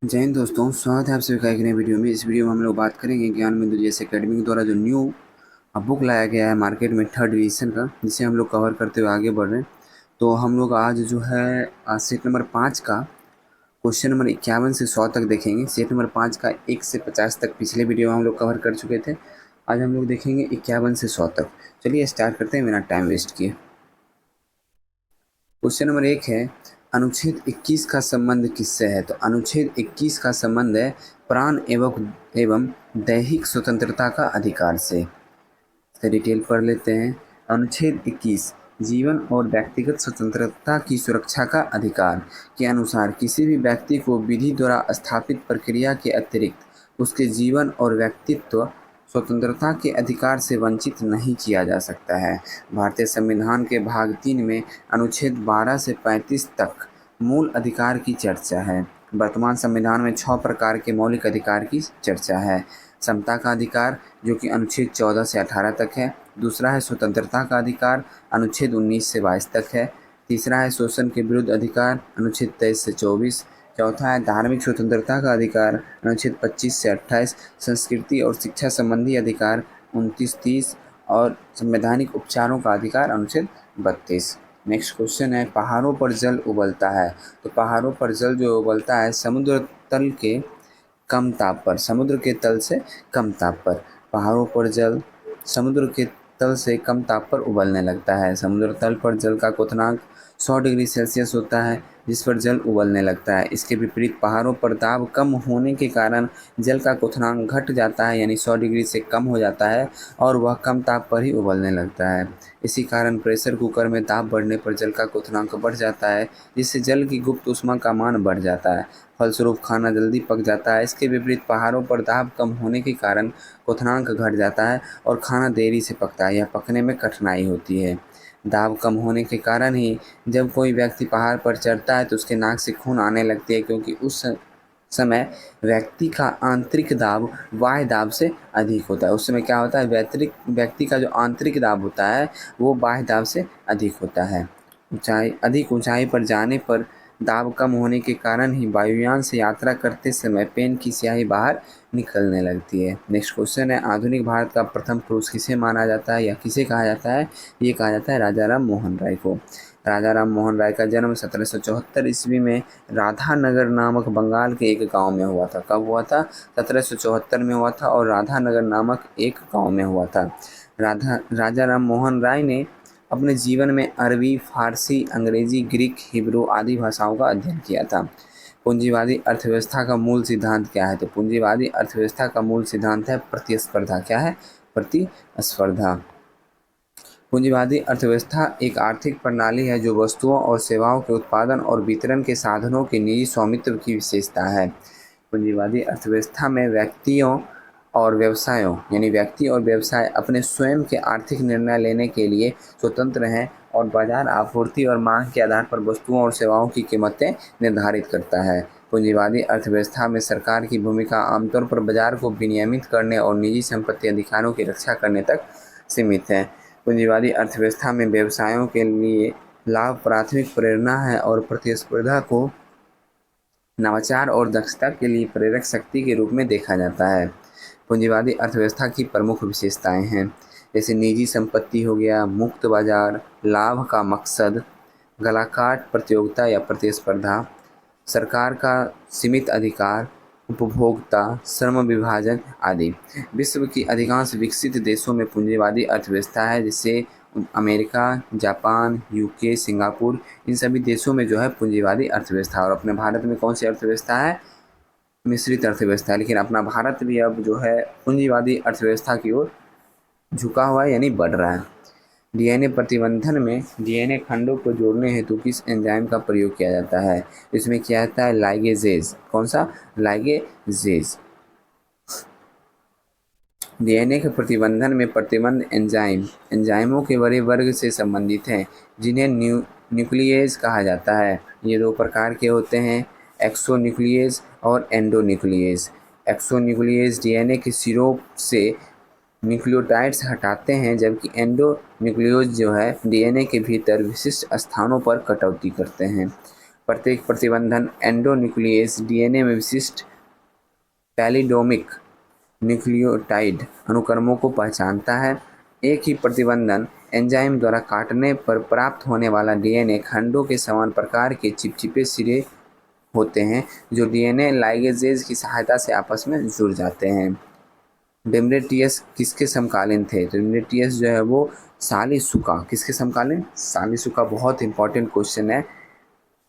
जय हिंद दोस्तों, स्वागत है आप सभी का एक नए वीडियो में। इस वीडियो में हम लोग बात करेंगे ज्ञान बिंदु जैसे एकेडमी के द्वारा जो न्यू बुक लाया गया है मार्केट में थर्ड एडिशन का, जिसे हम लोग कवर करते हुए आगे बढ़ रहे हैं। तो हम लोग आज जो है सेट नंबर 5 का क्वेश्चन नंबर 51 से 100 तक देखेंगे। सेट नंबर 5 का 1 से 50 तक पिछले वीडियो में हम लोग कवर कर चुके थे। आज हम लोग देखेंगे 51 से 100 तक। चलिए स्टार्ट करते हैं बिना टाइम वेस्ट किए। क्वेश्चन नंबर 1 है, अनुच्छेद 21 का संबंध किससे है? तो अनुच्छेद 21 का संबंध है प्राण एवं दैहिक स्वतंत्रता का अधिकार से। इसका डिटेल पढ़ लेते हैं। अनुच्छेद 21 जीवन और व्यक्तिगत स्वतंत्रता की सुरक्षा का अधिकार के अनुसार किसी भी व्यक्ति को विधि द्वारा स्थापित प्रक्रिया के अतिरिक्त उसके जीवन और व्यक्तित्व स्वतंत्रता के अधिकार से वंचित नहीं किया जा सकता है। भारतीय संविधान के भाग 3 में अनुच्छेद 12 से 35 तक मूल अधिकार की चर्चा है। वर्तमान संविधान में 6 प्रकार के मौलिक अधिकार की चर्चा है। समता का अधिकार जो कि अनुच्छेद 14 से 18 तक है। दूसरा है स्वतंत्रता का अधिकार, अनुच्छेद 19 से 22 तक है। तीसरा है शोषण के विरुद्ध अधिकार, अनुच्छेद 23 से 24। चौथा है धार्मिक स्वतंत्रता का अधिकार, अनुच्छेद 25 से 28। संस्कृति और शिक्षा संबंधी अधिकार 29-30 और संवैधानिक उपचारों का अधिकार अनुच्छेद 32। नेक्स्ट क्वेश्चन है, पहाड़ों पर जल उबलता है। तो पहाड़ों पर जल जो उबलता है समुद्र तल के कम ताप पर, समुद्र के तल से कम ताप पर। पहाड़ों पर जल समुद्र के तल से कम ताप पर उबलने लगता है। समुद्र तल पर जल का क्वथनांक 100 डिग्री सेल्सियस होता है, जिस पर जल उबलने लगता है। इसके विपरीत पहाड़ों पर दाब कम होने के कारण जल का क्वथनांक घट जाता है, यानी 100 डिग्री से कम हो जाता है और वह कम ताप पर ही उबलने लगता है। इसी कारण प्रेशर कुकर में दाब बढ़ने पर जल का क्वथनांक बढ़ जाता है, जिससे जल की गुप्त ऊष्मा का मान बढ़ जाता है। फलस्वरूप खाना जल्दी पक जाता है। इसके विपरीत पहाड़ों पर दाब कम होने के कारण क्वथनांक घट जाता है और खाना देरी से पकता है या पकने में कठिनाई होती है। दाब कम होने के कारण ही जब कोई व्यक्ति पहाड़ पर चढ़ता है तो उसके नाक से खून आने लगती है, क्योंकि उस समय व्यक्ति का आंतरिक दाब बाह्य दाब से अधिक होता है। उस समय क्या होता है, व्यक्ति का जो आंतरिक दाब होता है वो बाह्य दाब से अधिक होता है। अधिक ऊंचाई पर जाने पर दाब कम होने के कारण ही वायुयान से यात्रा करते समय पेन की स्याही बाहर निकलने लगती है। नेक्स्ट क्वेश्चन है, आधुनिक भारत का प्रथम पुरुष किसे माना जाता है या किसे कहा जाता है? ये कहा जाता है राजा राम मोहन राय को। राजा राम मोहन राय का जन्म 1774 ईस्वी में राधानगर नामक बंगाल के एक गांव में हुआ था। कब हुआ था? 1774 में हुआ था और राधानगर नामक एक गांव में हुआ था। राजा राम मोहन राय ने अपने जीवन में अरबी, फारसी, अंग्रेजी, ग्रीक, हिब्रू आदि भाषाओं का अध्ययन किया था। पूंजीवादी अर्थव्यवस्था का मूल सिद्धांत क्या है? तो पूंजीवादी अर्थव्यवस्था का मूल सिद्धांत है प्रतिस्पर्धा। क्या है? प्रतिस्पर्धा। पूंजीवादी अर्थव्यवस्था एक आर्थिक प्रणाली है जो वस्तुओं और सेवाओं के उत्पादन और वितरण के साधनों के निजी स्वामित्व की विशेषता है। पूंजीवादी अर्थव्यवस्था में व्यक्तियों और व्यवसायों यानी व्यक्ति और व्यवसाय अपने स्वयं के आर्थिक निर्णय लेने के लिए स्वतंत्र हैं और बाजार आपूर्ति और मांग के आधार पर वस्तुओं और सेवाओं की कीमतें निर्धारित करता है। पूंजीवादी अर्थव्यवस्था में सरकार की भूमिका आमतौर पर बाजार को विनियमित करने और निजी संपत्ति अधिकारों की रक्षा करने तक सीमित है। पूंजीवादी अर्थव्यवस्था में व्यवसायों के लिए लाभ प्राथमिक प्रेरणा है और प्रतिस्पर्धा को नवाचार और दक्षता के लिए प्रेरक शक्ति के रूप में देखा जाता है। पूंजीवादी अर्थव्यवस्था की प्रमुख विशेषताएं हैं, जैसे निजी संपत्ति हो गया, मुक्त बाजार, लाभ का मकसद, गलाकाट प्रतियोगिता या प्रतिस्पर्धा, सरकार का सीमित अधिकार, उपभोक्ता, श्रम विभाजन आदि। विश्व की अधिकांश विकसित देशों में पूंजीवादी अर्थव्यवस्था है, जैसे अमेरिका, जापान, यूके, सिंगापुर, इन सभी देशों में जो है पूंजीवादी अर्थव्यवस्था। और अपने भारत में कौन सी अर्थव्यवस्था है? मिश्रित अर्थव्यवस्था है। लेकिन अपना भारत भी अब जो है पूंजीवादी अर्थव्यवस्था की ओर झुका हुआ है, यानी बढ़ रहा है। डीएनए प्रतिबंधन में डीएनए खंडों को जोड़ने हेतु किस एंजाइम का प्रयोग किया जाता है? इसमें क्या आता है? लाइगेजेज। कौन सा? लाइगेजेज। डीएनए के प्रतिबंधन में प्रतिबंध एंजाइमों के बड़े वर्ग से संबंधित हैं, जिन्हें न्यूक्लियेज कहा जाता है। ये दो प्रकार के होते हैं, एक्सोन्यूक्लियेज और एंडोन्यूक्लियेज। एक्सोन्यूक्लियेज डीएनए के सिरों से न्यूक्लियोटाइड्स हटाते हैं, जबकि एंडोन्यूक्लियेज जो है डीएनए के भीतर विशिष्ट स्थानों पर कटौती करते हैं। प्रत्येक प्रतिबंधन एंडोन्यूक्लियस डीएनए में विशिष्ट पैलिडोमिक न्यूक्लियोटाइड अनुक्रमों को पहचानता है। एक ही प्रतिबंधन एंजाइम द्वारा काटने पर प्राप्त होने वाला डीएनए खंडों के समान प्रकार के चिपचिपे सिरे होते हैं जो डीएनए लाइगेजेज की सहायता से आपस में जुड़ जाते हैं। डेमरेटियस किसके समकालीन थे? तो डेमरेटियस जो है वो सालिसुका, किसके समकालीन? सालिसुका, बहुत इंपॉर्टेंट क्वेश्चन है,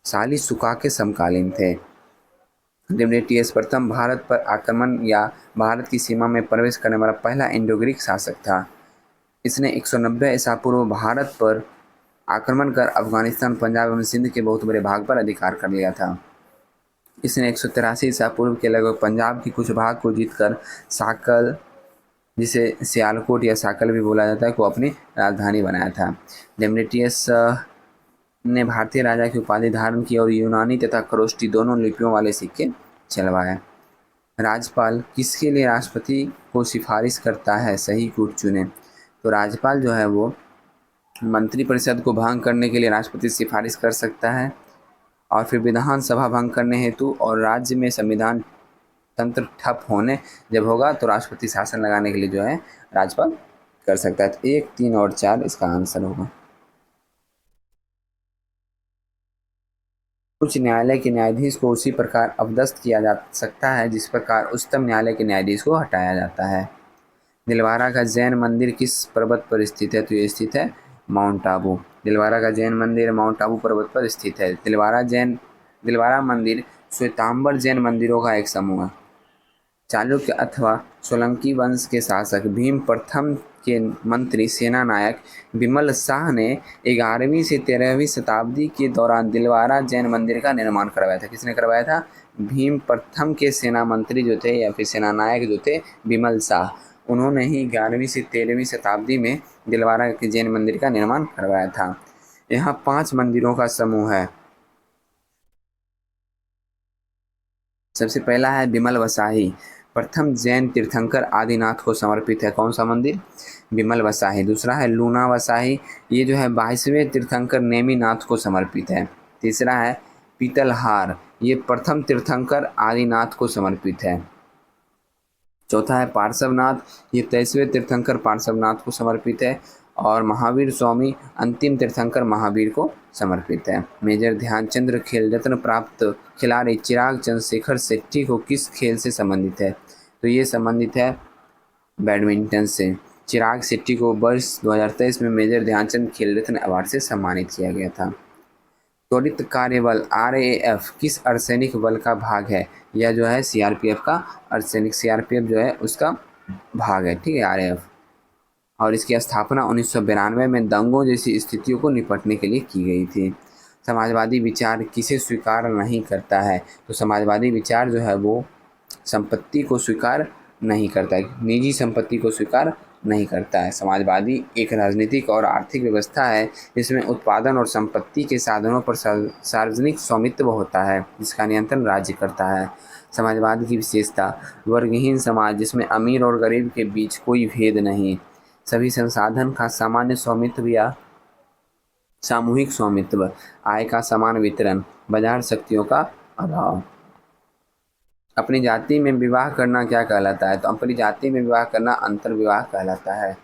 सालिसुका के समकालीन थे। डेमरेटियस प्रथम भारत पर आक्रमण या भारत की सीमा में प्रवेश करने वाला पहला इंडो ग्रीक शासक था। इसने 190 ईसा पूर्व भारत पर आक्रमण कर अफगानिस्तान, पंजाब एवं सिंध के बहुत बड़े भाग पर अधिकार कर लिया था। इसने 183 ईसा पूर्व के लगभग पंजाब के कुछ भाग को जीतकर साकल, जिसे सियालकोट या साकल भी बोला जाता है, को अपनी राजधानी बनाया था। डेमरेटियस ने भारतीय राजा की उपाधि धारण की और यूनानी तथा खरोष्टी दोनों लिपियों वाले सिक्के चलवाए। राज्यपाल किसके लिए राष्ट्रपति को सिफारिश करता है? सही कूट चुने। तो राज्यपाल जो है वो मंत्रिपरिषद को भंग करने के लिए राष्ट्रपति सिफारिश कर सकता है, और फिर विधानसभा भंग करने हेतु और राज्य में संविधान तंत्र ठप होने जब होगा तो राष्ट्रपति शासन लगाने के लिए जो है राज्यपाल कर सकता है। तो 1, 3 और 4 इसका आंसर होगा। उच्च न्यायालय के न्यायाधीश को उसी प्रकार अपदस्थ किया जा सकता है जिस प्रकार उच्चतम न्यायालय के न्यायाधीश को हटाया जाता है। दिलवारा का जैन मंदिर किस पर्वत पर स्थित है? तो ये स्थित है माउंट आबू। दिलवारा का जैन मंदिर माउंट आबू पर्वत पर स्थित है। दिलवारा मंदिर श्वेतांबर जैन मंदिरों का एक समूह है। चालुक्य अथवा सोलंकी वंश के शासक भीम प्रथम के मंत्री सेना नायक विमल शाह ने 11वीं से 13वीं शताब्दी के दौरान दिलवारा जैन मंदिर का निर्माण करवाया था। किसने करवाया था? भीम प्रथम के सेना मंत्री जो थे या फिर सेना नायक जो थे विमल शाह, उन्होंने ही 11वीं से 13वीं शताब्दी में दिलवारा के जैन मंदिर का निर्माण करवाया था। यहाँ 5 मंदिरों का समूह है। सबसे पहला है विमल वसाही, प्रथम जैन तीर्थंकर आदिनाथ को समर्पित है। कौन सा मंदिर? विमल वसाही। दूसरा है लूना वसाही, ये जो है 22वें तीर्थंकर नेमिनाथ को समर्पित है। तीसरा है पीतलहार, ये प्रथम तीर्थंकर आदिनाथ को समर्पित है। चौथा है पार्श्वनाथ, ये 23वें तीर्थंकर पार्श्वनाथ को समर्पित है। और महावीर स्वामी अंतिम तीर्थंकर महावीर को समर्पित है। मेजर ध्यानचंद्र खेल रत्न प्राप्त खिलाड़ी चिराग चंद्रशेखर शेट्टी को किस खेल से संबंधित है? तो ये संबंधित है बैडमिंटन से। चिराग शेट्टी को वर्ष 2023 में मेजर ध्यानचंद खेल रत्न अवार्ड से सम्मानित किया गया था। त्वरित कार्यबल RAF किस अर्धसैनिक बल का भाग है? यह जो है CRPF का अर्धसैनिक, CRPF जो है उसका भाग है, ठीक है, RAF। और इसकी स्थापना 1992 में दंगों जैसी स्थितियों को निपटने के लिए की गई थी। समाजवादी विचार किसे स्वीकार नहीं करता है? तो समाजवादी विचार जो है वो संपत्ति को स्वीकार नहीं करता है, निजी संपत्ति को स्वीकार नहीं करता है। समाजवादी एक राजनीतिक और आर्थिक व्यवस्था है जिसमें उत्पादन और संपत्ति के साधनों पर सार्वजनिक स्वामित्व होता है जिसका नियंत्रण राज्य करता है। समाजवाद की विशेषता वर्गहीन समाज जिसमें अमीर और गरीब के बीच कोई भेद नहीं, सभी संसाधन का सामान्य स्वामित्व या सामूहिक स्वामित्व, आय का समान वितरण, बाजार शक्तियों का अभाव। अपनी जाति में विवाह करना क्या कहलाता है? तो अपनी जाति में विवाह करना अंतर्विवाह कहलाता है।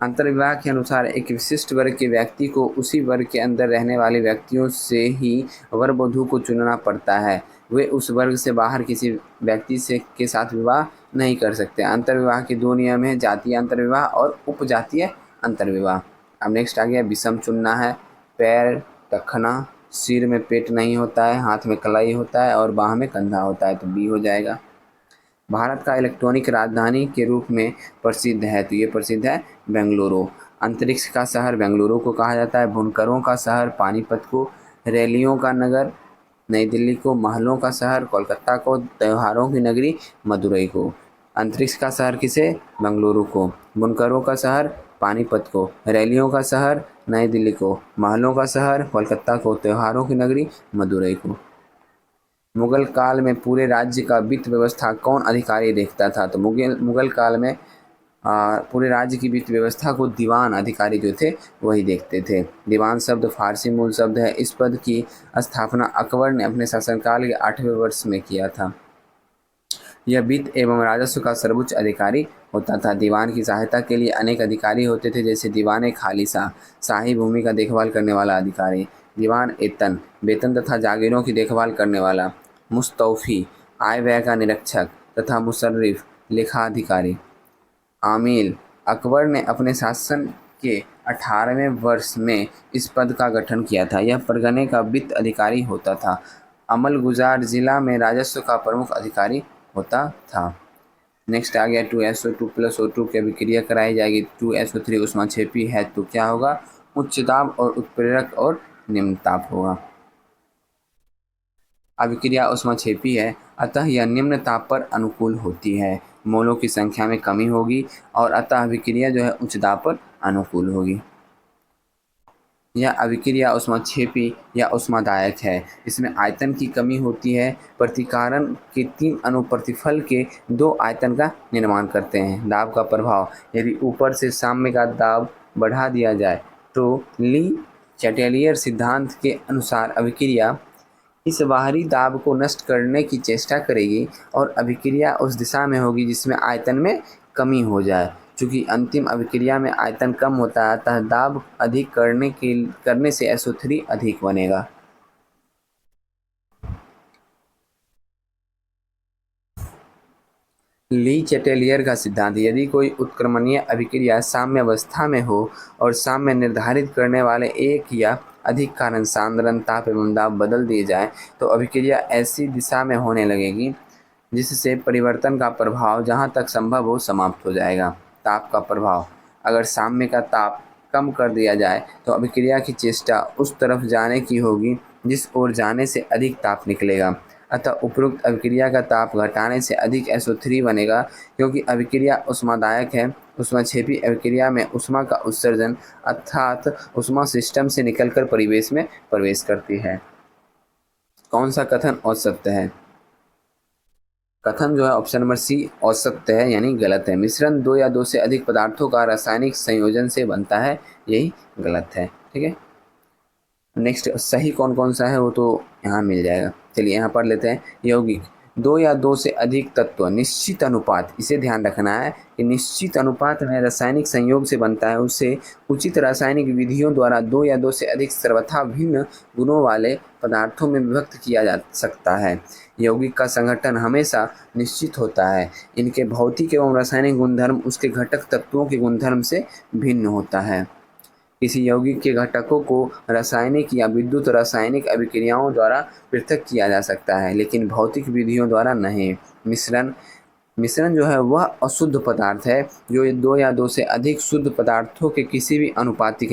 अंतर्विवाह के अनुसार एक विशिष्ट वर्ग के व्यक्ति को उसी वर्ग के अंदर रहने वाले व्यक्तियों से ही वर वधू को चुनना पड़ता है, वे उस वर्ग से बाहर किसी व्यक्ति से के साथ विवाह नहीं कर सकते। अंतर्विवाह के 2 नियम हैं, जातीय अंतर्विवाह और उपजातीय अंतर्विवाह। अब नेक्स्ट आ गया विषम चुनना है। पैर टखना, सिर में पेट नहीं होता है, हाथ में कलाई होता है और बाह में कंधा होता है, तो बी हो जाएगा। भारत का इलेक्ट्रॉनिक राजधानी के रूप में प्रसिद्ध है, तो ये प्रसिद्ध है बेंगलुरु। अंतरिक्ष का शहर बेंगलुरु को कहा जाता है। बुनकरों का शहर पानीपत को, रैलियों का नगर नई दिल्ली को, महलों का शहर कोलकाता को, त्योहारों की नगरी मदुरई को। अंतरिक्ष का शहर किसे? बेंगलुरु को। बुनकरों का शहर पानीपत को, रैलियों का शहर नई दिल्ली को, महलों का शहर कोलकाता को, त्योहारों की नगरी मदुरई को। मुगल काल में पूरे राज्य का वित्त व्यवस्था कौन अधिकारी देखता था? तो मुगल काल में पूरे राज्य की वित्त व्यवस्था को दीवान अधिकारी जो थे वही देखते थे। दीवान शब्द फारसी मूल शब्द है। इस पद की स्थापना अकबर ने अपने शासनकाल के 8वें वर्ष में किया था। यह वित्त एवं राजस्व का सर्वोच्च अधिकारी होता था। दीवान की सहायता के लिए अनेक अधिकारी होते थे, जैसे दीवान खालिसा, शाही भूमि का देखभाल करने वाला अधिकारी, दीवान एतन, वेतन तथा जागीरों की देखभाल करने वाला, मुस्तौफी, आय व्यय का निरीक्षक तथा मुसर्रिफ, लेखाधिकारी। आमील। अकबर ने अपने शासन के 18वें वर्ष में इस पद का गठन किया था। यह परगने का वित्त अधिकारी होता था। अमलगुजार जिला में राजस्व का प्रमुख अधिकारी होता था। नेक्स्ट आ गया 2SO2 + O2 की अभिक्रिया कराई जाएगी। 2SO3 ऊष्माक्षेपी है तो क्या होगा? उच्च दाब और उत्प्रेरक और निम्न ताप होगा। अभिक्रिया ऊष्माक्षेपी है, अतः यह निम्न ताप पर अनुकूल होती है। मोलों की संख्या में कमी होगी और अतः अभिक्रिया जो है उच्च दाब पर अनुकूल होगी। यह अभिक्रिया ऊष्माक्षेपी या ऊष्मादायक है। इसमें आयतन की कमी होती है। प्रतिकारण के 3 अणु प्रतिफल के 2 आयतन का निर्माण करते हैं। दाब का प्रभाव। यदि ऊपर से साम्य का दाब बढ़ा दिया जाए तो ली चैटेलियर सिद्धांत के अनुसार अभिक्रिया इस बाहरी दाब को नष्ट करने की चेष्टा करेगी और अभिक्रिया उस दिशा में होगी जिसमें आयतन में कमी हो जाए। चूँकि अंतिम अभिक्रिया में आयतन कम होता है, अतः दाब अधिक करने से SO3 अधिक बनेगा। ली चैटेलियर का सिद्धांत। यदि कोई उत्क्रमणीय अभिक्रिया साम्य अवस्था में हो और साम्य निर्धारित करने वाले एक या अधिक कारण सांद्रण, ताप एवं दाब बदल दिए जाए तो अभिक्रिया ऐसी दिशा में होने लगेगी जिससे परिवर्तन का प्रभाव जहाँ तक संभव हो समाप्त हो जाएगा। ताप का प्रभाव। अगर साम्य का ताप कम कर दिया जाए तो अभिक्रिया की चेष्टा उस तरफ जाने की होगी जिस ओर जाने से अधिक ताप निकलेगा। अतः उपरोक्त अभिक्रिया का ताप घटाने से अधिक SO3 बनेगा। क्योंकि अभिक्रिया ऊष्मादायक है, ऊष्माक्षेपी अभिक्रिया में ऊष्मा का उत्सर्जन अर्थात ऊष्मा सिस्टम से निकलकर परिवेश में प्रवेश करती है। कौन सा कथन असत्य है? कथन जो है ऑप्शन नंबर सी असत्य है, यानी गलत है। मिश्रण 2 या 2 से अधिक पदार्थों का रासायनिक संयोजन से बनता है, यही गलत है। ठीक है, नेक्स्ट सही कौन कौन सा है वो तो यहाँ मिल जाएगा। चलिए यहाँ पढ़ लेते हैं। यौगिक 2 या 2 से अधिक तत्व निश्चित अनुपात, इसे ध्यान रखना है कि निश्चित अनुपात में रासायनिक संयोग से बनता है। उसे उचित रासायनिक विधियों द्वारा 2 या 2 से अधिक सर्वथा भिन्न गुणों वाले पदार्थों में विभक्त किया जा सकता है। यौगिक का संगठन हमेशा निश्चित होता है। इनके भौतिक एवं रासायनिक गुणधर्म उसके घटक तत्वों के गुणधर्म से भिन्न होता है। किसी यौगिक के घटकों को रासायनिक या विद्युत रासायनिक अभिक्रियाओं द्वारा पृथक किया जा सकता है, लेकिन भौतिक विधियों द्वारा नहीं। मिश्रण जो है वह अशुद्ध पदार्थ है जो 2 या 2 से अधिक शुद्ध पदार्थों के किसी भी अनुपातिक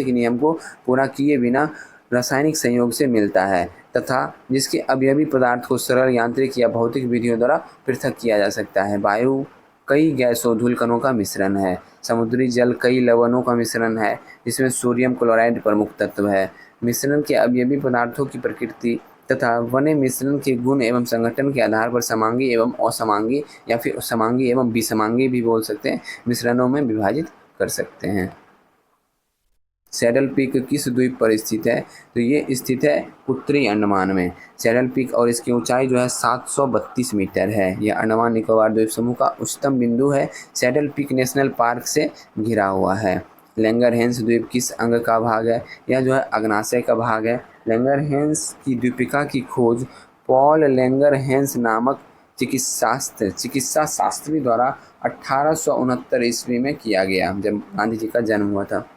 नियम को पूरा किए बिना रासायनिक संयोग से मिलता है तथा जिसके अवयवी पदार्थ को सरल यांत्रिक या भौतिक विधियों द्वारा पृथक किया जा सकता है। वायु कई गैसों धूल कणों का मिश्रण है। समुद्री जल कई लवणों का मिश्रण है जिसमें सोडियम क्लोराइड प्रमुख तत्व है। मिश्रण के अवयवी पदार्थों की प्रकृति तथा बने मिश्रण के गुण एवं संगठन के आधार पर समांगी एवं असमांगी या फिर समांगी एवं विसमांगी भी बोल सकते हैं मिश्रणों में विभाजित कर सकते हैं। सैडल पीक किस द्वीप पर स्थित है? तो ये स्थित है उत्तरी अंडमान में। सैडल पीक और इसकी ऊंचाई जो है 732 मीटर है। यह अंडमान निकोबार द्वीप समूह का उच्चतम बिंदु है। सैडल पीक नेशनल पार्क से घिरा हुआ है। लैंगरहैंस द्वीप किस अंग का भाग है? यह जो है अग्नाशय का भाग है। लैंगरहैंस की द्वीपिका की खोज पॉल लैंगरहैंस नामक चिकित्सा शास्त्री द्वारा 1869 ईस्वी में किया गया, जब गांधी जी का जन्म हुआ था।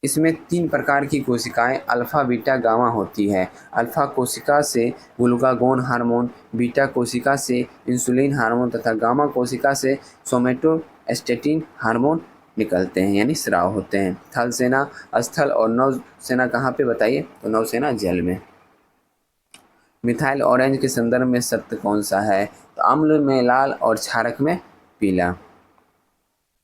इसमें 3 प्रकार की कोशिकाएं अल्फा, बीटा, गामा होती है। अल्फा कोशिका से ग्लूकागोन हार्मोन, बीटा कोशिका से इंसुलिन हार्मोन तथा गामा कोशिका से सोमेटोस्टेटिन हार्मोन निकलते हैं, यानी स्राव होते हैं। थल सेना स्थल और नौसेना कहाँ पे बताइए? तो नौसेना जल में। मिथाइल ऑरेंज के संदर्भ में सत्य कौन सा है? तो अम्ल में लाल और क्षारक में पीला।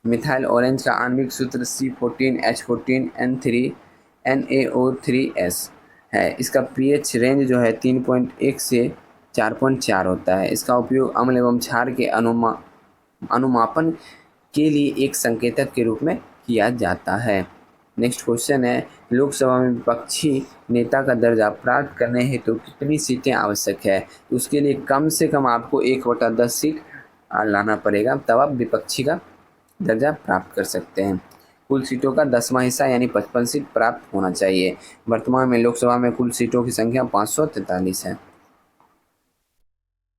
मिथाइल ऑरेंज का आणविक सूत्र C14H14N3NaO3S है। इसका pH रेंज जो है 3.1 से 4.4 होता है। इसका उपयोग अम्ल एवं क्षार के अनुमापन के लिए एक संकेतक के रूप में किया जाता है। नेक्स्ट क्वेश्चन है, लोकसभा में विपक्षी नेता का दर्जा प्राप्त करने हेतु कितनी सीटें आवश्यक है? उसके लिए कम से कम आपको 1/10 सीट लाना पड़ेगा, तब आप विपक्षी का दर्जा प्राप्त कर सकते हैं। कुल सीटों का 10वां हिस्सा यानी 55 सीट प्राप्त होना चाहिए। वर्तमान में लोकसभा में कुल सीटों की संख्या 543 है।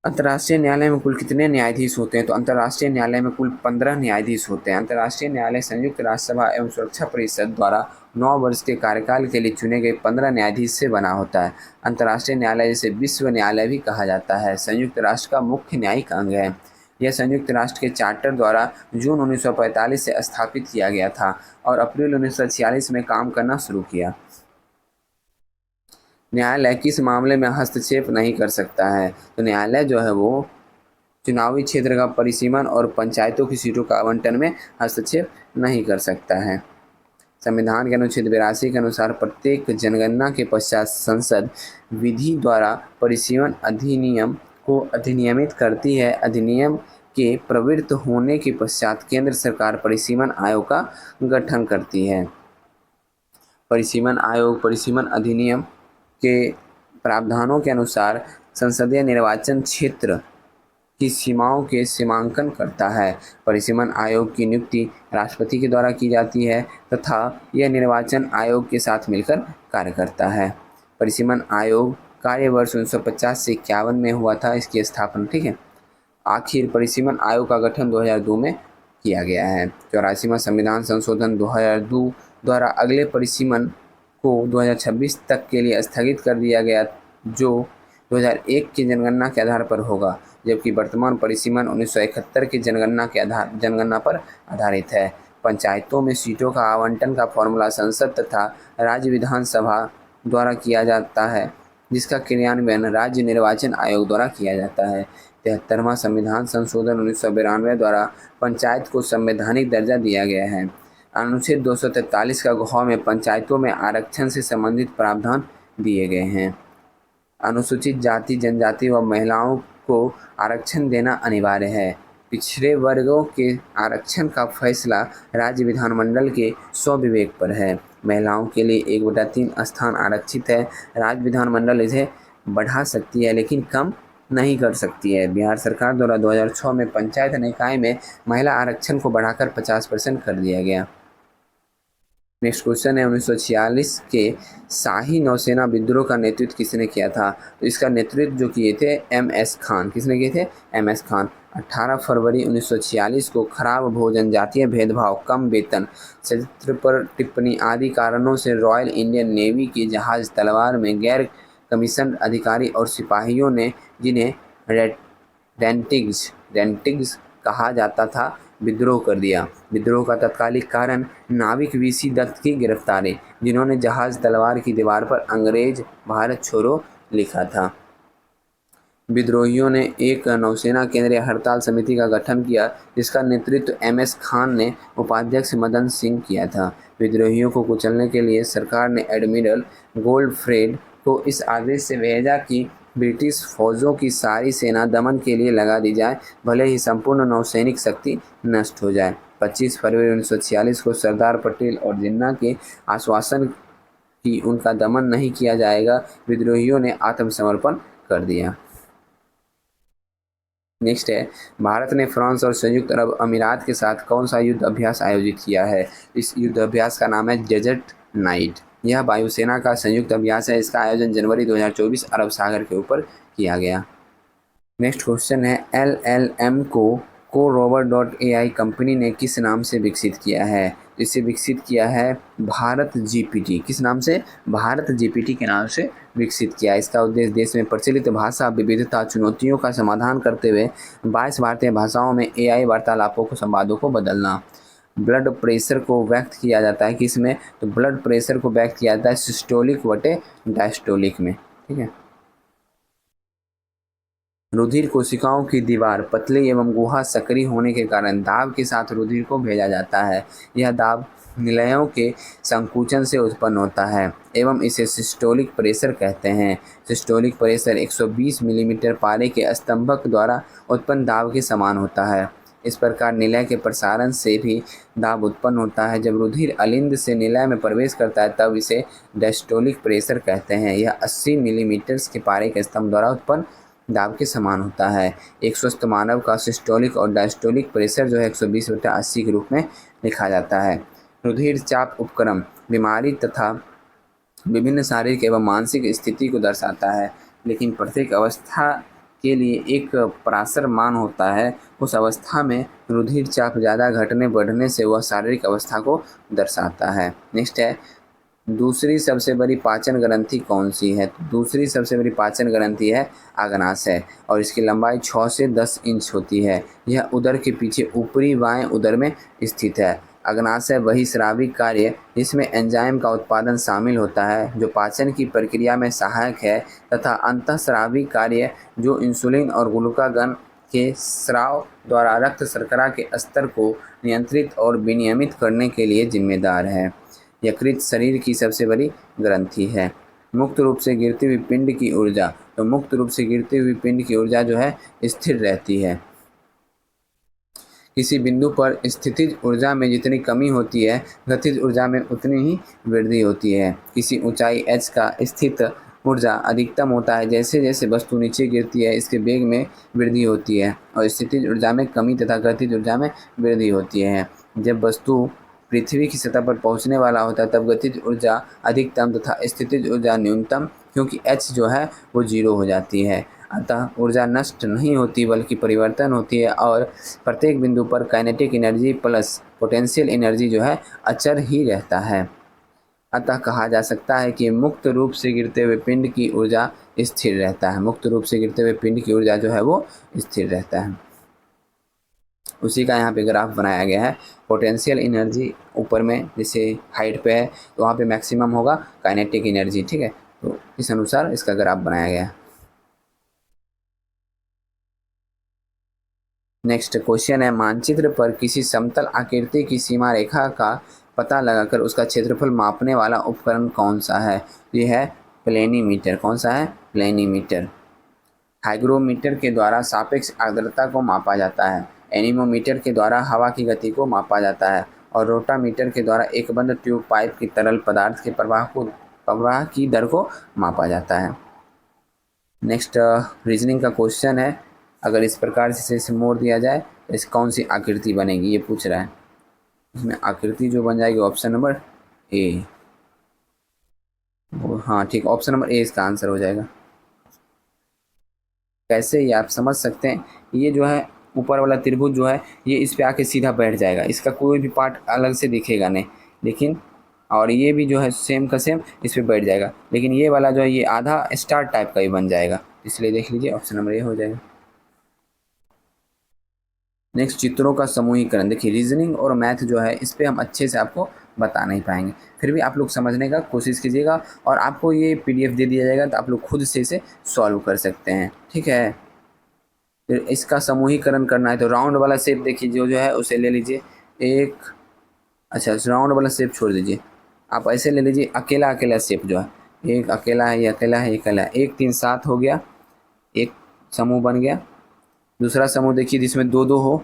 अंतर्राष्ट्रीय न्यायालय में कुल कितने न्यायाधीश होते हैं? तो अंतर्राष्ट्रीय न्यायालय में कुल 15 न्यायाधीश होते हैं। अंतर्राष्ट्रीय न्यायालय संयुक्त राष्ट्र सभा एवं सुरक्षा परिषद द्वारा 9 वर्ष के कार्यकाल के लिए चुने गए 15 न्यायाधीश से बना होता है। अंतर्राष्ट्रीय न्यायालय जिसे विश्व न्यायालय भी कहा जाता है, संयुक्त राष्ट्र का मुख्य न्यायिक अंग है। यह संयुक्त राष्ट्र के चार्टर द्वारा जून 1945 से स्थापित किया गया था और अप्रैल 1946 में काम करना शुरू किया। न्यायालय किस मामले में हस्तक्षेप नहीं कर सकता है? तो न्यायालय जो है वो चुनावी क्षेत्र का परिसीमन और पंचायतों की सीटों का आवंटन में हस्तक्षेप नहीं कर सकता है। संविधान के अनुच्छेद 82 के अनुसार प्रत्येक जनगणना के पश्चात संसद विधि द्वारा परिसीमन अधिनियम को अधिनियमित करती है। अधिनियम के प्रवृत्त होने के पश्चात केंद्र सरकार परिसीमन आयोग का गठन करती है। परिसीमन आयोग परिसीमन अधिनियम के प्रावधानों के अनुसार संसदीय निर्वाचन क्षेत्र की सीमाओं के सीमांकन करता है। परिसीमन आयोग की नियुक्ति राष्ट्रपति के द्वारा की जाती है तथा यह निर्वाचन आयोग के साथ मिलकर कार्य करता है। परिसीमन आयोग कार्य वर्ष 1950 से 51 में हुआ था इसकी स्थापना, ठीक है। आखिर परिसीमन आयोग का गठन 2002 में किया गया है। 84वां संविधान संशोधन 2002 द्वारा अगले परिसीमन को 2026 तक के लिए स्थगित कर दिया गया, जो 2001 की जनगणना के आधार पर होगा, जबकि वर्तमान परिसीमन 1971 की जनगणना पर आधारित है। पंचायतों में सीटों का आवंटन का फॉर्मूला संसद तथा राज्य विधानसभा द्वारा किया जाता है, जिसका क्रियान्वयन राज्य निर्वाचन आयोग द्वारा किया जाता है। 73वां संविधान संशोधन 1992 द्वारा पंचायत को संवैधानिक दर्जा दिया गया है। अनुच्छेद 243 का ग में पंचायतों में आरक्षण से संबंधित प्रावधान दिए गए हैं। अनुसूचित जाति जनजाति व महिलाओं को आरक्षण देना अनिवार्य है। पिछड़े वर्गों के आरक्षण का फैसला राज्य विधानमंडल के स्वविवेक पर है। महिलाओं के लिए 1/3 स्थान आरक्षित है। राज्य विधानमंडल इसे बढ़ा सकती है लेकिन कम नहीं कर सकती है। बिहार सरकार द्वारा 2006 में पंचायत निकाय में महिला आरक्षण को बढ़ाकर 50% कर दिया गया। नेक्स्ट क्वेश्चन है, 1946 के शाही नौसेना विद्रोह का नेतृत्व किसने किया था? तो इसका नेतृत्व जो किए थे MS खान। किसने किए थे? MS खान। 18 फरवरी 1946 को खराब भोजन, जातीय भेदभाव, कम वेतन, चरित्र पर टिप्पणी आदि कारणों से रॉयल इंडियन नेवी के जहाज तलवार में गैर कमीशन अधिकारी और सिपाहियों ने, जिन्हें रेंटिग्स कहा जाता था, विद्रोह कर दिया। विद्रोह का तत्कालिक कारण नाविक VC दत्त की गिरफ्तारी, जिन्होंने जहाज तलवार की दीवार पर अंग्रेज भारत छोड़ो लिखा था। विद्रोहियों ने एक नौसेना केंद्रीय हड़ताल समिति का गठन किया, जिसका नेतृत्व MS खान ने उपाध्यक्ष मदन सिंह किया था। विद्रोहियों को कुचलने के लिए सरकार ने एडमिरल गोल्डफ्रेड को इस आदेश से भेजा कि ब्रिटिश फौजों की सारी सेना दमन के लिए लगा दी जाए, भले ही संपूर्ण नौसैनिक शक्ति नष्ट हो जाए। 25 फरवरी 1946 को सरदार पटेल और जिन्ना के आश्वासन कि उनका दमन नहीं किया जाएगा, विद्रोहियों ने आत्मसमर्पण कर दिया। नेक्स्ट है, भारत ने फ्रांस और संयुक्त अरब अमीरात के साथ कौन सा युद्ध अभ्यास आयोजित किया है? इस युद्ध अभ्यास का नाम है डेजर्ट नाइट। यह वायुसेना का संयुक्त अभ्यास है। इसका आयोजन जनवरी 2024 अरब सागर के ऊपर किया गया। नेक्स्ट क्वेश्चन है, LLM को rover.ai कंपनी ने किस नाम से विकसित किया है? इसे विकसित किया है भारत GPT। किस नाम से? भारत GPT के नाम से विकसित किया। इसका उद्देश्य देश में प्रचलित भाषा विविधता चुनौतियों का समाधान करते हुए 22 भारतीय भाषाओं में AI वार्तालापों को संवादों को बदलना। ब्लड प्रेशर को व्यक्त किया जाता है किसमें? तो ब्लड प्रेशर को व्यक्त किया जाता है सिस्टोलिक वटे डायस्टोलिक में, ठीक है। रुधिर कोशिकाओं की दीवार पतली एवं गुहा सक्रिय होने के कारण दाब के साथ रुधिर को भेजा जाता है। यह दाब निलयों के संकुचन से उत्पन्न होता है एवं इसे सिस्टोलिक प्रेशर कहते हैं। सिस्टोलिक प्रेशर 120 मिलीमीटर पारे के स्तंभक द्वारा उत्पन्न दाब के समान होता है। इस प्रकार निलय के प्रसारण से भी दाब उत्पन्न होता है। जब रुधिर अलिंद से निलय में प्रवेश करता है तब इसे डायस्टोलिक प्रेशर कहते हैं। यह 80 मिलीमीटर के पारे के स्तंभ द्वारा उत्पन्न दाब के समान होता है। एक स्वस्थ मानव का सिस्टोलिक और डायस्टोलिक प्रेशर जो है 120/80 के रूप में लिखा जाता है। रुधिर चाप उपक्रम बीमारी तथा विभिन्न शारीरिक एवं मानसिक स्थिति को दर्शाता है, लेकिन प्रत्येक अवस्था के लिए एक पराशर मान होता है। उस अवस्था में रुधिर चाप ज़्यादा घटने बढ़ने से वह शारीरिक अवस्था को दर्शाता है। नेक्स्ट है, दूसरी सबसे बड़ी पाचन ग्रंथि कौन सी है? तो दूसरी सबसे बड़ी पाचन ग्रंथि है आग्नाशय और इसकी लंबाई 6 से 10 इंच होती है। यह उदर के पीछे ऊपरी बाएं उदर में स्थित है। अग्नाशय बहिस्रावी कार्य जिसमें एंजाइम का उत्पादन शामिल होता है जो पाचन की प्रक्रिया में सहायक है, तथा अंतःस्रावी कार्य जो इंसुलिन और ग्लूकागन के स्राव द्वारा रक्त शर्करा के स्तर को नियंत्रित और विनियमित करने के लिए जिम्मेदार है। यकृत शरीर की सबसे बड़ी ग्रंथि है। मुक्त रूप से गिरती हुई पिंड की ऊर्जा, तो मुक्त रूप से गिरती हुई पिंड की ऊर्जा जो है स्थिर रहती है। किसी बिंदु पर स्थितिज ऊर्जा में जितनी कमी होती है गतिज ऊर्जा में उतनी ही वृद्धि होती है। किसी ऊंचाई h का स्थित ऊर्जा अधिकतम होता है जैसे जैसे वस्तु नीचे गिरती है इसके वेग में वृद्धि होती है और स्थितिज ऊर्जा में कमी तथा गतिज ऊर्जा में वृद्धि होती है। जब वस्तु पृथ्वी की सतह पर पहुंचने वाला होता है तब गतिज ऊर्जा अधिकतम तथा स्थितिज ऊर्जा न्यूनतम, क्योंकि h जो है वो 0 हो जाती है। अतः ऊर्जा नष्ट नहीं होती बल्कि परिवर्तन होती है और प्रत्येक बिंदु पर kinetic energy plus potential energy जो है अचर ही रहता है। अतः कहा जा सकता है कि मुक्त रूप से गिरते हुए पिंड की ऊर्जा स्थिर रहता है। मुक्त रूप से गिरते हुए पिंड की ऊर्जा जो है वो स्थिर रहता है। उसी का यहाँ पे ग्राफ बनाया गया है। पोटेंशियल एनर्जी ऊपर में जैसे हाइट पे है तो वहाँ पे मैक्सिमम होगा काइनेटिक एनर्जी, ठीक है। तो इस अनुसार इसका ग्राफ बनाया गया है। नेक्स्ट क्वेश्चन है, मानचित्र पर किसी समतल आकृति की सीमा रेखा का पता लगाकर उसका क्षेत्रफल मापने वाला उपकरण कौन सा है? ये है प्लेनीमीटर। कौन सा है? प्लेनीमीटर। हाइग्रोमीटर के द्वारा सापेक्ष आर्द्रता को मापा जाता है। एनीमोमीटर के द्वारा हवा की गति को मापा जाता है और रोटामीटर के द्वारा एक बंद ट्यूब पाइप की तरल पदार्थ के प्रवाह की दर को मापा जाता है। नेक्स्ट रीजनिंग का क्वेश्चन है, अगर इस प्रकार से इसे मोड़ दिया जाए तो इस कौन सी आकृति बनेगी, ये पूछ रहा है। इसमें आकृति जो बन जाएगी ऑप्शन नंबर ए। हाँ ठीक, ऑप्शन नंबर ए इसका आंसर हो जाएगा। कैसे, ये आप समझ सकते हैं। ये जो है ऊपर वाला त्रिभुज जो है ये इस पे आके सीधा बैठ जाएगा, इसका कोई भी पार्ट अलग से दिखेगा नहीं, लेकिन और ये भी जो है सेम का सेम इस पे बैठ जाएगा, लेकिन ये वाला जो है ये आधा स्टार टाइप का ही बन जाएगा। इसलिए देख लीजिए ऑप्शन नंबर ए हो जाएगा। नेक्स्ट, चित्रों का समूहीकरण। देखिए रीजनिंग और मैथ जो है इस पे हम अच्छे से आपको बता नहीं पाएंगे, फिर भी आप लोग समझने का कोशिश कीजिएगा और आपको ये पीडीएफ दे दिया जाएगा तो आप लोग खुद से इसे सॉल्व कर सकते हैं, ठीक है। फिर इसका समूहीकरण करना है तो राउंड वाला शेप देखिए जो है उसे ले लीजिए एक, अच्छा राउंड वाला शेप छोड़ दीजिए, आप ऐसे ले लीजिए अकेला अकेला शेप जो है, एक अकेला है, ये अकेला है, ये अकेला है, 1 3 7 हो गया, एक समूह बन गया। दूसरा समूह देखिए जिसमें दो दो हो,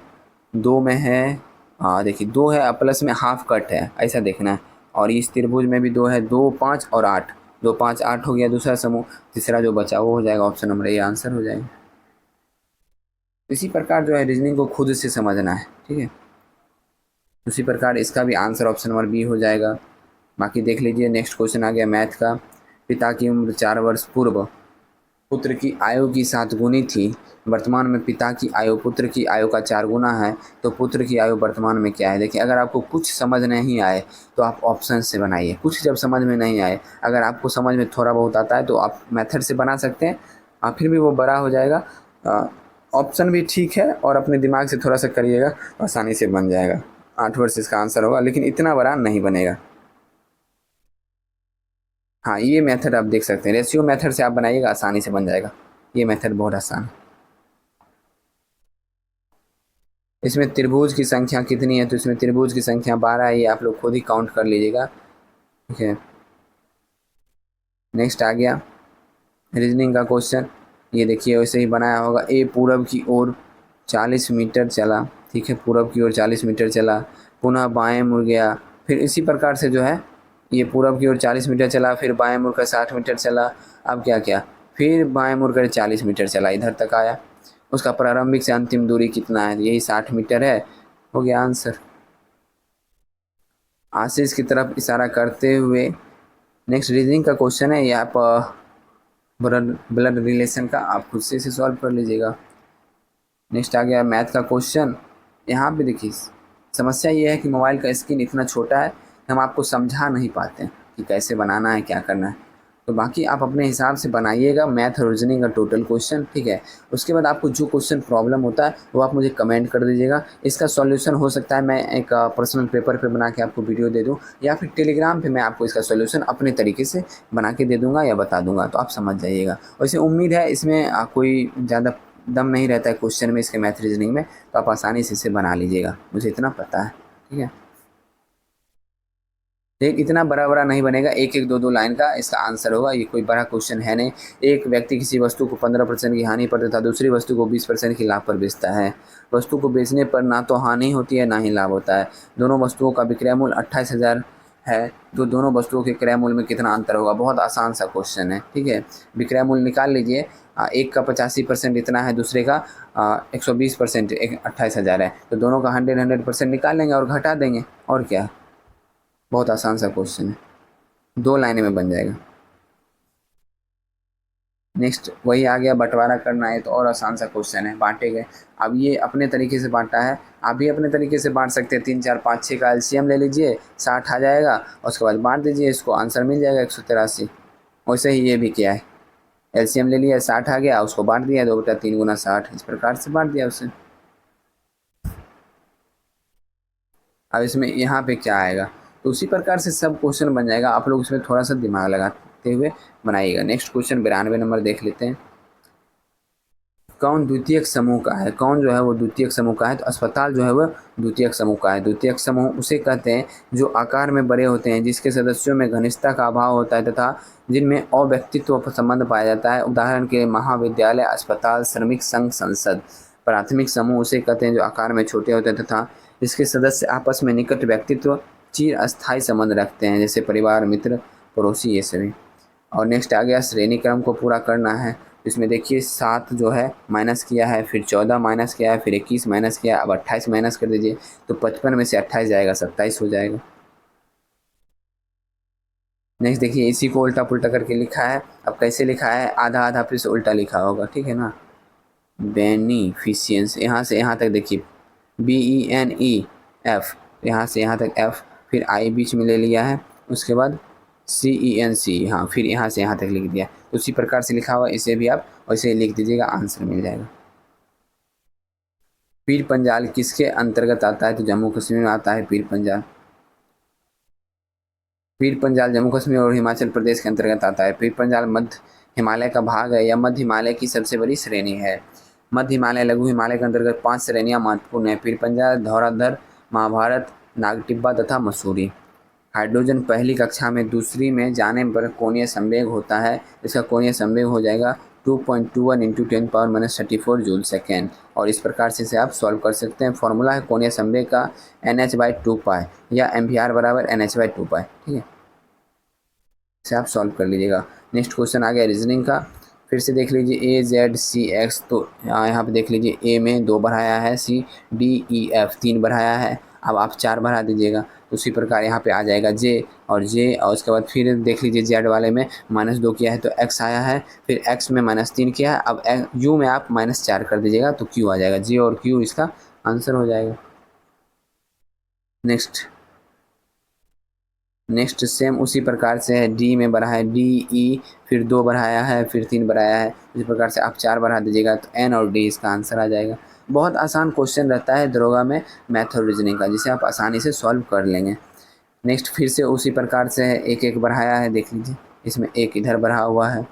दो में है, हाँ देखिए 2 है प्लस में हाफ कट है, ऐसा देखना है। और इस त्रिभुज में भी 2 है, 2 5 और 8, 2 5 8 हो गया दूसरा समूह। तीसरा जो बचा वो हो जाएगा ऑप्शन नंबर ए आंसर हो जाएगा। इसी प्रकार जो है रीजनिंग को खुद से समझना है, ठीक है। उसी प्रकार इसका भी आंसर ऑप्शन नंबर बी हो जाएगा। बाकी देख लीजिए नेक्स्ट क्वेश्चन आ गया मैथ का। पिता की उम्र 4 वर्ष पूर्व पुत्र की आयु की 7 गुनी थी, वर्तमान में पिता की आयु पुत्र की आयु का 4 गुना है, तो पुत्र की आयु वर्तमान में क्या है? देखिए अगर आपको कुछ समझ नहीं आए तो आप ऑप्शन से बनाइए, कुछ जब समझ में नहीं आए, अगर आपको समझ में थोड़ा बहुत आता है तो आप मेथड से बना सकते हैं, फिर भी वो बड़ा हो जाएगा। ऑप्शन भी ठीक है और अपने दिमाग से थोड़ा सा करिएगा आसानी से बन जाएगा। 8 वर्ष इसका आंसर होगा, लेकिन इतना बड़ा नहीं बनेगा। हाँ ये मेथड आप देख सकते हैं, रेशियो मेथड से आप बनाइएगा आसानी से बन जाएगा, ये मेथड बहुत आसान है। इसमें त्रिभुज की संख्या कितनी है, तो इसमें त्रिभुज की संख्या 12 है, ये आप लोग खुद ही काउंट कर लीजिएगा। ठीक है, नेक्स्ट आ गया रीजनिंग का क्वेश्चन। ये देखिए वैसे ही बनाया होगा। ए पूरब की ओर 40 मीटर चला, ठीक है, पूरब की ओर 40 मीटर चला, पुनः बाएं मुड़ गया। फिर इसी प्रकार से जो है ये पूरब की ओर 40 मीटर चला, फिर बाएं मुड़कर 60 मीटर चला। अब क्या किया, फिर बाएं मुड़कर 40 मीटर चला, इधर तक आया। उसका प्रारंभिक से अंतिम दूरी कितना है, यही 60 मीटर है। हो गया आंसर। आशीष की तरफ इशारा करते हुए नेक्स्ट रीजनिंग का क्वेश्चन है, ये आप ब्लड रिलेशन का आप खुद से इसे सॉल्व कर लीजिएगा। नेक्स्ट आ गया मैथ का क्वेश्चन। यहाँ पे देखिए समस्या ये है कि मोबाइल का स्क्रीन इतना छोटा है कि हम आपको समझा नहीं पाते हैं कि कैसे बनाना है, क्या करना है। तो बाकी आप अपने हिसाब से बनाइएगा मैथ और रीजनिंग का टोटल क्वेश्चन, ठीक है। उसके बाद आपको जो क्वेश्चन प्रॉब्लम होता है वो आप मुझे कमेंट कर दीजिएगा। इसका सॉल्यूशन हो सकता है मैं एक पर्सनल पेपर पे बना के आपको वीडियो दे दूं, या फिर टेलीग्राम पे मैं आपको इसका सॉल्यूशन अपने तरीके से बना के दे दूंगा या बता दूंगा, तो आप समझ जाइएगा। वैसे उम्मीद है इसमें कोई ज़्यादा दम नहीं रहता है क्वेश्चन में, इसके मैथ रीजनिंग में, तो आप आसानी से इसे बना लीजिएगा, मुझे इतना पता है। ठीक है, एक इतना बड़ा बड़ा नहीं बनेगा, एक एक दो दो लाइन का इसका आंसर होगा। ये कोई बड़ा क्वेश्चन है नहीं। एक व्यक्ति किसी वस्तु को 15% की हानि पर तथा दूसरी वस्तु को 20% की लाभ पर बेचता है। वस्तु को बेचने पर ना तो हानि होती है ना ही लाभ होता है। दोनों वस्तुओं का विक्रय मूल्य 28,000 है, तो दोनों वस्तुओं के क्रय मूल्य में कितना अंतर होगा। बहुत आसान सा क्वेश्चन है। ठीक है, विक्रय मूल्य निकाल लीजिए। एक का 85% इतना है, दूसरे का 120%, 28,000 है, तो दोनों का 100% निकाल लेंगे और घटा देंगे, और क्या। बहुत आसान सा क्वेश्चन है, 2 लाइनें में बन जाएगा। नेक्स्ट वही आ गया, बंटवारा करना है, तो और आसान सा क्वेश्चन है। बांटे गए, अब ये अपने तरीके से बांटा है, आप भी अपने तरीके से बांट सकते हैं। 3 4 5 6 का एलसीएम ले लीजिए, 60 आ जाएगा, और उसके बाद बांट दीजिए, इसको आंसर मिल जाएगा 183। वैसे ही ये भी किया है, एलसीएम ले लिया, 60 आ गया, उसको बांट दिया, 2/3 गुना 60, इस प्रकार से बांट दिया उसे। अब इसमें यहाँ पे क्या आएगा, तो उसी प्रकार से सब क्वेश्चन बन जाएगा। आप लोग इसमें थोड़ा सा दिमाग लगाते हुए बनाइएगा। नेक्स्ट क्वेश्चन 92 नंबर देख लेते हैं। कौन द्वितीयक समूह का है, कौन जो है वो द्वितीयक समूह का है, तो अस्पताल जो है वो द्वितीयक समूह का है। द्वितीयक समूह उसे कहते हैं जो आकार में बड़े होते हैं, जिसके सदस्यों में घनिष्ठता का अभाव होता है तथा जिनमें अव्यक्तित्व संबंध पाया जाता है। उदाहरण के लिए महाविद्यालय, अस्पताल, श्रमिक संघ, संसद। प्राथमिक समूह उसे कहते हैं जो आकार में छोटे होते हैं तथा इसके सदस्य आपस में निकट व्यक्तित्व, चिर अस्थायी संबंध रखते हैं, जैसे परिवार, मित्र, पड़ोसी, ये सभी। और नेक्स्ट आ गया श्रेणी क्रम को पूरा करना है। इसमें देखिए 7 जो है माइनस किया है, फिर 14 माइनस किया है, फिर 21 माइनस किया है, अब 28 माइनस कर दीजिए, तो 55 में से 28 जाएगा, 27 हो जाएगा। नेक्स्ट देखिए इसी को उल्टा पुल्टा करके लिखा है। अब कैसे लिखा है, आधा आधा फिर से उल्टा लिखा होगा, ठीक है ना। बेनिफिशियंस, यहाँ से यहाँ तक देखिए BENEF, यहाँ से यहाँ तक F, फिर I बीच में ले लिया है, उसके बाद CENC, हाँ, फिर यहाँ से यहाँ तक लिख दिया। तो उसी प्रकार से लिखा हुआ, इसे भी आप वैसे ही लिख दीजिएगा, आंसर मिल जाएगा। पीर पंजाल किसके अंतर्गत आता है, तो जम्मू कश्मीर में आता है पीर पंजाल। पीर पंजाल जम्मू कश्मीर और हिमाचल प्रदेश के अंतर्गत आता है। पीर पंजाल मध्य हिमालय का भाग है या मध्य हिमालय की सबसे बड़ी श्रेणी है। मध्य हिमालय, लघु हिमालय के अंतर्गत 5 श्रेणियां महत्वपूर्ण है: पीर पंजाल, धौराधर, महाभारत, नागटिब्बा तथा मसूरी। हाइड्रोजन पहली कक्षा में दूसरी में जाने पर कोणीय संवेग होता है, इसका कोणीय संवेग हो जाएगा 2.21 × 10⁻34 जूल सेकेंड। और इस प्रकार से इसे आप सॉल्व कर सकते हैं। फॉर्मूला है कोणीय संवेग का NH/2π या MVR = NH/2π, ठीक है। इसे आप सॉल्व कर लीजिएगा। नेक्स्ट क्वेश्चन आ गया रीजनिंग का। फिर से देख लीजिए AZCX, तो यहाँ पे देख लीजिए A में 2 बढ़ाया है, CDEF 3 बढ़ाया है, अब आप 4 बढ़ा दीजिएगा। उसी प्रकार यहाँ पे आ जाएगा J और J, और उसके बाद फिर देख लीजिए Z वाले में -2 किया है तो X आया है, फिर X में -3 किया है, अब U में आप -4 कर दीजिएगा तो Q आ जाएगा। J और Q इसका आंसर हो जाएगा। नेक्स्ट सेम उसी प्रकार से है, डी में बढ़ा है DE, फिर 2 बढ़ाया है, फिर 3 बढ़ाया है, इसी प्रकार से आप 4 बढ़ा दीजिएगा तो N और D इसका आंसर आ जाएगा। बहुत आसान क्वेश्चन रहता है दरोगा में मैथ और रीजनिंग का, जिसे आप आसानी से सॉल्व कर लेंगे। नेक्स्ट फिर से उसी प्रकार से है, एक बढ़ाया है, देख लीजिए इसमें एक इधर बढ़ा हुआ है,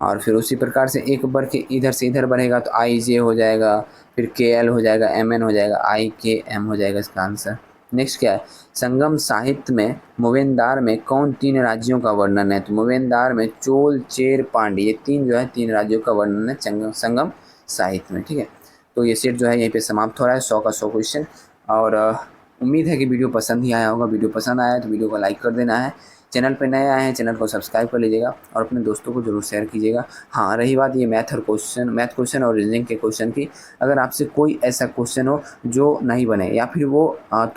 और फिर उसी प्रकार से एक बढ़ के इधर से इधर बढ़ेगा तो आई जे हो जाएगा, फिर के एल हो जाएगा, एम एन हो जाएगा, आई के एम हो जाएगा इसका आंसर। नेक्स्ट क्या है, संगम साहित्य में मूवेंदार में कौन 3 राज्यों का वर्णन है? तो मूवेंदार में चोल, चेर, पांड्य, ये 3 जो है 3 राज्यों का वर्णन है संगम साहित्य में। ठीक है, तो ये सेट जो है यहीं पे समाप्त हो रहा है, 100 का 100 क्वेश्चन। और उम्मीद है कि वीडियो पसंद ही आया होगा। वीडियो पसंद आया तो वीडियो को लाइक कर देना है। चैनल पे नए आए हैं, चैनल को सब्सक्राइब कर लीजिएगा और अपने दोस्तों को जरूर शेयर कीजिएगा। हाँ, रही बात ये मैथ क्वेश्चन और रीजनिंग के क्वेश्चन की, अगर आपसे कोई ऐसा क्वेश्चन हो जो नहीं बने या फिर वो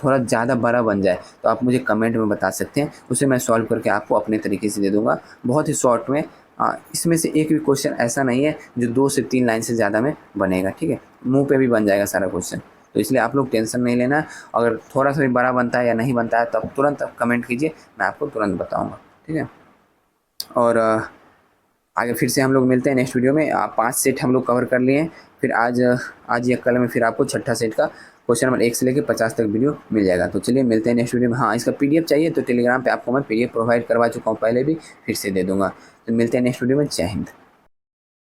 थोड़ा ज़्यादा बड़ा बन जाए तो आप मुझे कमेंट में बता सकते हैं, उसे मैं सॉल्व करके आपको अपने तरीके से दे दूँगा, बहुत ही शॉर्ट में। इसमें से एक भी क्वेश्चन ऐसा नहीं है जो 2 से 3 लाइन से ज़्यादा में बनेगा। ठीक है, मुँह पे भी बन जाएगा सारा क्वेश्चन, तो इसलिए आप लोग टेंशन नहीं लेना। अगर थोड़ा सा भी बड़ा बनता है या नहीं बनता है तो आप तुरंत कमेंट कीजिए, मैं आपको तुरंत बताऊंगा। ठीक है, और आगे फिर से हम लोग मिलते हैं नेक्स्ट वीडियो में। 5 सेट हम लोग कवर कर लिए हैं, फिर आज या कल में फिर आपको छठा सेट का क्वेश्चन नंबर 1 से लेकर 50 तक वीडियो मिल जाएगा। तो चलिए मिलते हैं नेक्स्ट वीडियो में। हाँ, इसका PDF चाहिए तो टेलीग्राम पे आपको मैं PDF प्रोवाइड करवा चुका हूँ पहले भी, फिर से दे दूँगा। तो मिलते हैं नेक्स्ट वीडियो में। जय हिंद।